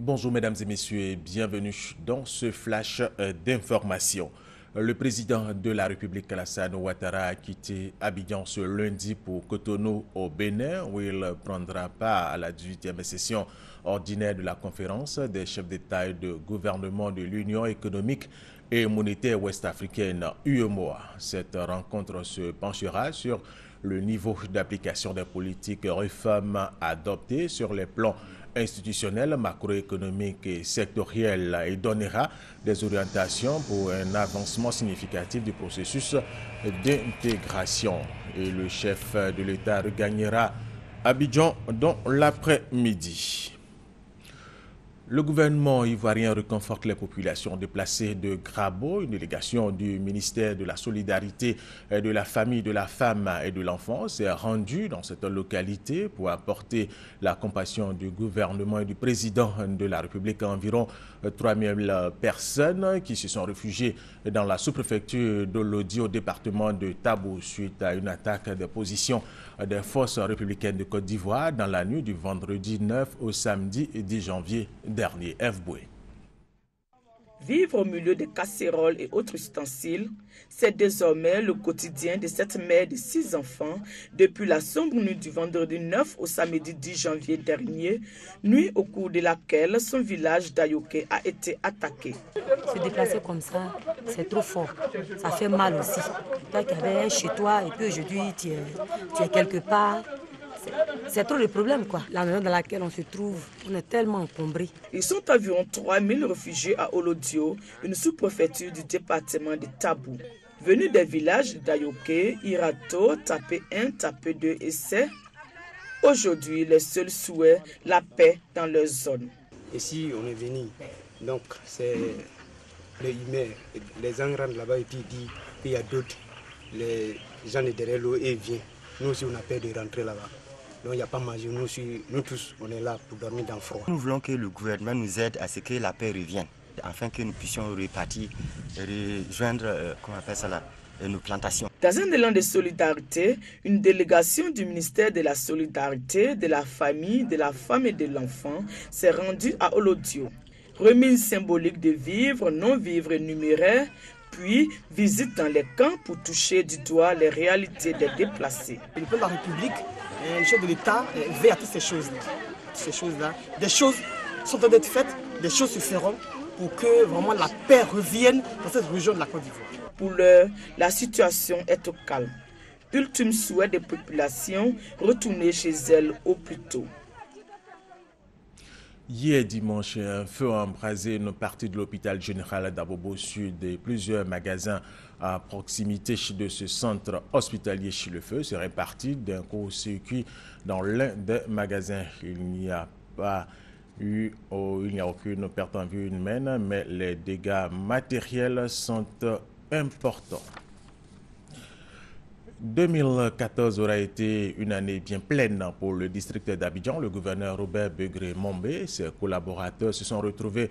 Bonjour mesdames et messieurs et bienvenue dans ce flash d'information. Le président de la République, Alassane Ouattara, a quitté Abidjan ce lundi pour Cotonou au Bénin, où il prendra part à la 18e session ordinaire de la conférence des chefs d'État et de gouvernement de l'Union économique et monétaire ouest-africaine UEMOA. Cette rencontre se penchera sur le niveau d'application des politiques réformes adoptées sur les plans institutionnel, macroéconomique et sectoriel et donnera des orientations pour un avancement significatif du processus d'intégration. Et le chef de l'État regagnera Abidjan dans l'après-midi. Le gouvernement ivoirien réconforte les populations déplacées de Grabo. Une délégation du ministère de la Solidarité, de la Famille, de la Femme et de l'Enfance s'est rendue dans cette localité pour apporter la compassion du gouvernement et du président de la République à environ 3000 personnes qui se sont réfugiées dans la sous-préfecture de l'Odi au département de Tabou suite à une attaque des positions des forces républicaines de Côte d'Ivoire dans la nuit du vendredi 9 au samedi 10 janvier dernier. F. Boué. Vivre au milieu des casséroles et autres ustensiles, c'est désormais le quotidien de cette mère de 6 enfants depuis la sombre nuit du vendredi 9 au samedi 10 janvier dernier, nuit au cours de laquelle son village d'Ayoké a été attaqué. Se déplacer comme ça, c'est trop fort. Ça fait mal aussi. Toi qui avais chez toi et puis aujourd'hui tu es quelque part. C'est trop le problème, quoi. La maison dans laquelle on se trouve, on est tellement encombrés. Ils sont environ 3000 réfugiés à Olodio, une sous-préfecture du département de Tabou. Venus des villages d'Ayoké, Irato, Tapé 1, Tapé 2 et C. Aujourd'hui, les seuls souhaits, la paix dans leur zone. Ici, on est venu. Donc, c'est les humains. Les gens rentrent là-bas et puis disent qu'il y a d'autres. Les gens de derrière l'eau et viennent. Nous aussi, on a peur de rentrer là-bas. Donc il n'y a pas manger, nous tous, on est là pour dormir dans le froid. Nous voulons que le gouvernement nous aide à ce que la paix revienne, afin que nous puissions repartir, rejoindre, nos plantations. Dans un élan de solidarité, une délégation du ministère de la Solidarité, de la Famille, de la Femme et de l'Enfant s'est rendue à Olodio. Remise symbolique de vivres, non-vivres et numéraires, puis visite dans les camps pour toucher du doigt les réalités des déplacés. Le président de la République, le chef de l'État veille à toutes ces choses-là. Des choses sont en train d'être faites, des choses se feront pour que vraiment la paix revienne dans cette région de la Côte d'Ivoire. Pour l'heure, la situation est au calme. Ultime souhait des populations, retourner chez elles au plus tôt. Hier dimanche, un feu a embrasé une partie de l'hôpital général d'Abobo Sud et plusieurs magasins à proximité de ce centre hospitalier. Le feu s'est réparti d'un court-circuit dans l'un des magasins. Il n'y a aucune perte en vie humaine, mais les dégâts matériels sont importants. 2014 aura été une année bien pleine pour le district d'Abidjan. Le gouverneur Robert Begré-Mombe et ses collaborateurs se sont retrouvés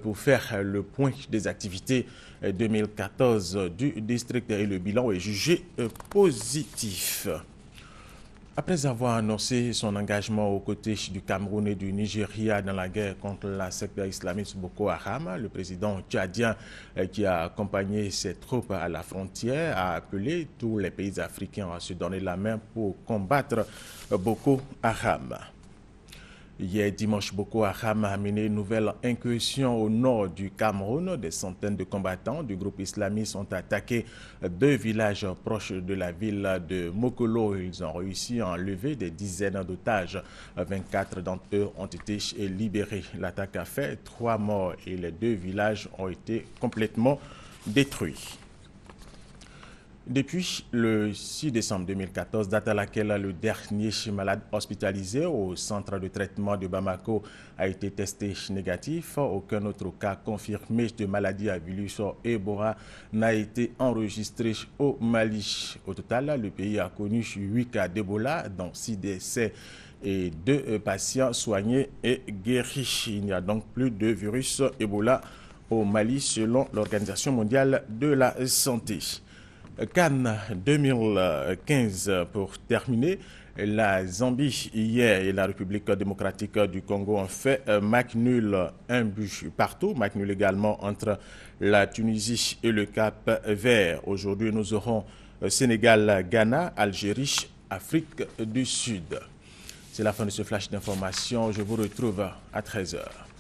pour faire le point des activités 2014 du district et le bilan est jugé positif. Après avoir annoncé son engagement aux côtés du Cameroun et du Nigeria dans la guerre contre la secte islamiste Boko Haram, le président tchadien qui a accompagné ses troupes à la frontière a appelé tous les pays africains à se donner la main pour combattre Boko Haram. Hier dimanche, Boko Haram a mené une nouvelle incursion au nord du Cameroun. Des centaines de combattants du groupe islamiste ont attaqué 2 villages proches de la ville de Mokolo. Ils ont réussi à enlever des dizaines d'otages. 24 d'entre eux ont été libérés. L'attaque a fait 3 morts et les 2 villages ont été complètement détruits. Depuis le 6 décembre 2014, date à laquelle le dernier malade hospitalisé au centre de traitement de Bamako a été testé négatif, aucun autre cas confirmé de maladie à virus Ebola n'a été enregistré au Mali. Au total, le pays a connu 8 cas d'Ebola, dont 6 décès et 2 patients soignés et guéris. Il n'y a donc plus de virus Ebola au Mali selon l'Organisation mondiale de la santé. Cannes 2015 pour terminer. La Zambie hier et la République démocratique du Congo ont fait match nul, un but partout. Match nul également entre la Tunisie et le Cap-Vert. Aujourd'hui, nous aurons Sénégal, Ghana, Algérie, Afrique du Sud. C'est la fin de ce flash d'information. Je vous retrouve à 13h.